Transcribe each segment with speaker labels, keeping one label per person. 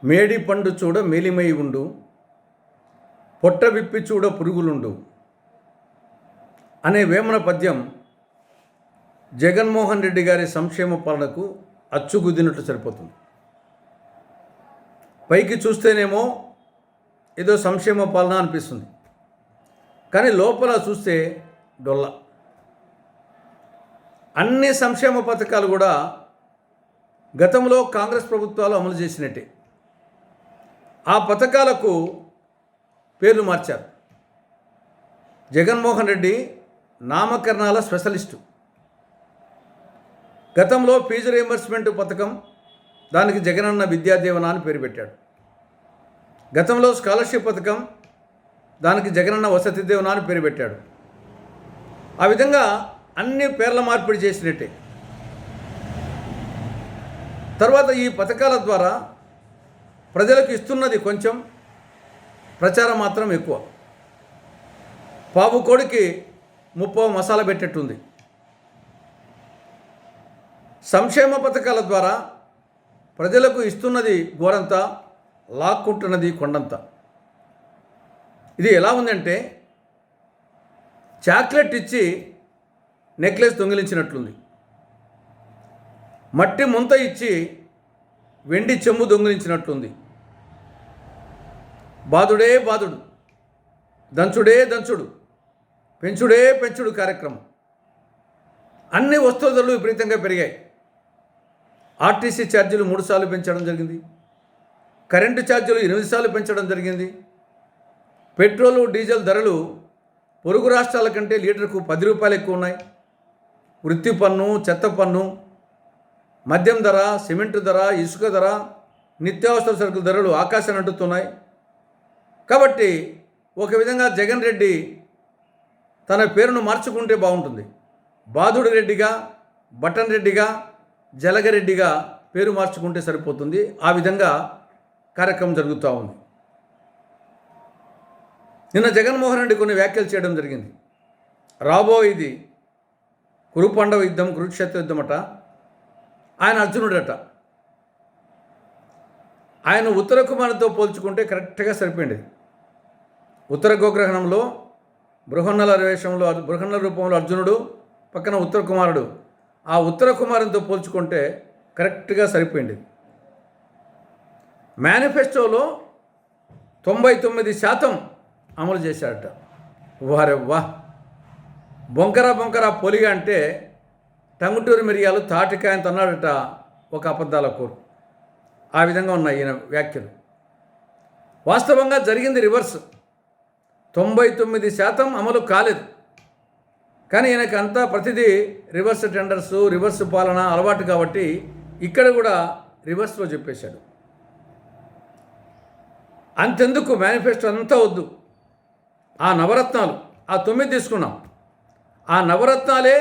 Speaker 1: మేడి పండు చూడ మేలిమై ఉండు, పొట్ట విప్పి చూడ పురుగులుండు అనే వేమన పద్యం జగన్మోహన్ రెడ్డి గారి సంక్షేమ పాలనకు అచ్చుగుద్దినట్లు సరిపోతుంది. పైకి చూస్తేనేమో ఏదో సంక్షేమ పాలన అనిపిస్తుంది, కానీ లోపల చూస్తే డొల్ల. అన్ని సంక్షేమ పథకాలు కూడా గతంలో కాంగ్రెస్ ప్రభుత్వాలు అమలు చేసినట్టే. ఆ పథకాలకు పేర్లు మార్చారు. జగన్మోహన్ రెడ్డి నామకరణాల స్పెషలిస్టు. గతంలో ఫీజు రీయింబర్స్మెంట్ పథకం, దానికి జగనన్న విద్యాదీవెన అని పేరు పెట్టాడు. గతంలో స్కాలర్షిప్ పథకం, దానికి జగనన్న వసతి దీవెన అని పేరు పెట్టాడు. ఆ విధంగా అన్ని పేర్ల మార్పిడి చేసినట్టే. తర్వాత ఈ పథకాల ద్వారా ప్రజలకు ఇస్తున్నది కొంచెం, ప్రచారం మాత్రం ఎక్కువ. పావు కోడికి ముప్పో మసాలా పెట్టేట్టుంది. సంక్షేమ పథకాల ద్వారా ప్రజలకు ఇస్తున్నది గోరంతా, లాక్కుంటున్నది కొండంతా. ఇది ఎలా ఉందంటే చాక్లెట్ ఇచ్చి నెక్లెస్ దొంగిలించినట్లుంది. మట్టి ముంత ఇచ్చి వెండి చెంబు దొంగిలించినట్లుంది. బాదుడే బాదుడు, దంచుడే దంచుడు, పెంచుడే పెంచుడు కార్యక్రమం. అన్ని వస్తువుల ధరలు విపరీతంగా పెరిగాయి. ఆర్టీసీ ఛార్జీలు 3 సార్లు పెంచడం జరిగింది. కరెంటు ఛార్జీలు 8 సార్లు పెంచడం జరిగింది. పెట్రోలు డీజిల్ ధరలు పొరుగు రాష్ట్రాల కంటే లీటర్కు 10 రూపాయలు ఎక్కువ ఉన్నాయి. వృత్తి పన్ను, చెత్త పన్ను, మద్యం ధర, సిమెంటు ధర, ఇసుక ధర, నిత్యావసర సరుకుల ధరలు ఆకాశాన్ని అంటుతున్నాయి. కాబట్టి ఒక విధంగా జగన్ రెడ్డి తన పేరును మార్చుకుంటే బాగుంటుంది. బాదుడు రెడ్డిగా, బటన్ రెడ్డిగా, జలగరెడ్డిగా పేరు మార్చుకుంటే సరిపోతుంది. ఆ విధంగా కార్యక్రమం జరుగుతూ ఉంది. నిన్న జగన్మోహన్ రెడ్డి కొన్ని వ్యాఖ్యలు చేయడం జరిగింది. రాబోయేది కురుపాండవ యుద్ధం, కురుక్షేత్ర యుద్ధం అట. ఆయన అర్జునుడట. ఆయన ఉత్తర కుమారుడితో పోల్చుకుంటే కరెక్ట్గా సరిపోయింది. ఉత్తర గోగ్రహణంలో బృహన్నల రూపంలో అర్జునుడు, పక్కన ఉత్తర కుమారుడు. ఆ ఉత్తర కుమారునితో పోల్చుకుంటే కరెక్ట్గా సరిపోయింది. మేనిఫెస్టోలో 99% అమలు చేశాడట. వారే వా, బొంకర పొలిగా అంటే టంగుటూరి మిరియాలు తాటికాయంత అన్నాడట ఒక అబద్ధాల కోరు. ఆ విధంగా ఉన్నాయి ఈయన వ్యాఖ్యలు. వాస్తవంగా జరిగింది రివర్స్. 99% అమలు కాలేదు. కానీ ఈయనకి అంతా ప్రతిదీ రివర్స్ టెండర్స్, రివర్స్ పాలన అలవాటు కాబట్టి ఇక్కడ కూడా రివర్స్లో చెప్పేశాడు. అంతెందుకు, మేనిఫెస్టో అంతా వద్దు. ఆ నవరత్నాలు, ఆ 9 తీసుకున్నాం. ఆ నవరత్నాలే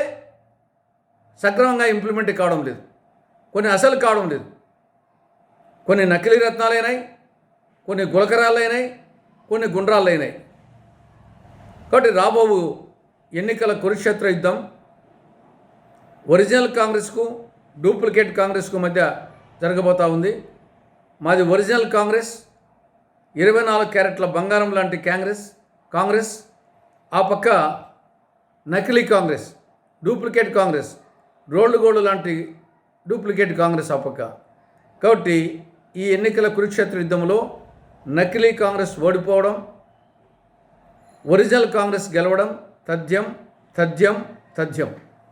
Speaker 1: సక్రమంగా ఇంప్లిమెంట్ కావడం లేదు. కొన్ని అసలు కావడం లేదు. కొన్ని నకిలీ రత్నాలైనాయి, కొన్ని గులకరాళ్ళైనాయి, కొన్ని గుండ్రాళ్ళైనాయి. కాబట్టి రాబోవు ఎన్నికల కురుక్షేత్ర యుద్ధం ఒరిజినల్ కాంగ్రెస్కు, డూప్లికేట్ కాంగ్రెస్కు మధ్య జరగబోతూ ఉంది. మాది ఒరిజినల్ కాంగ్రెస్, 24 క్యారెట్ల బంగారం లాంటి కాంగ్రెస్. ఆ పక్క నకిలీ Congress, duplicate Congress, rolled gold లాంటి డూప్లికేట్ కాంగ్రెస్ ఆ పక్క. కాబట్టి ఈ ఎన్నికల కురుక్షేత్ర యుద్ధంలో నకిలీ కాంగ్రెస్ ఓడిపోవడం, ఒరిజినల్ కాంగ్రెస్ గెలవడం తథ్యం.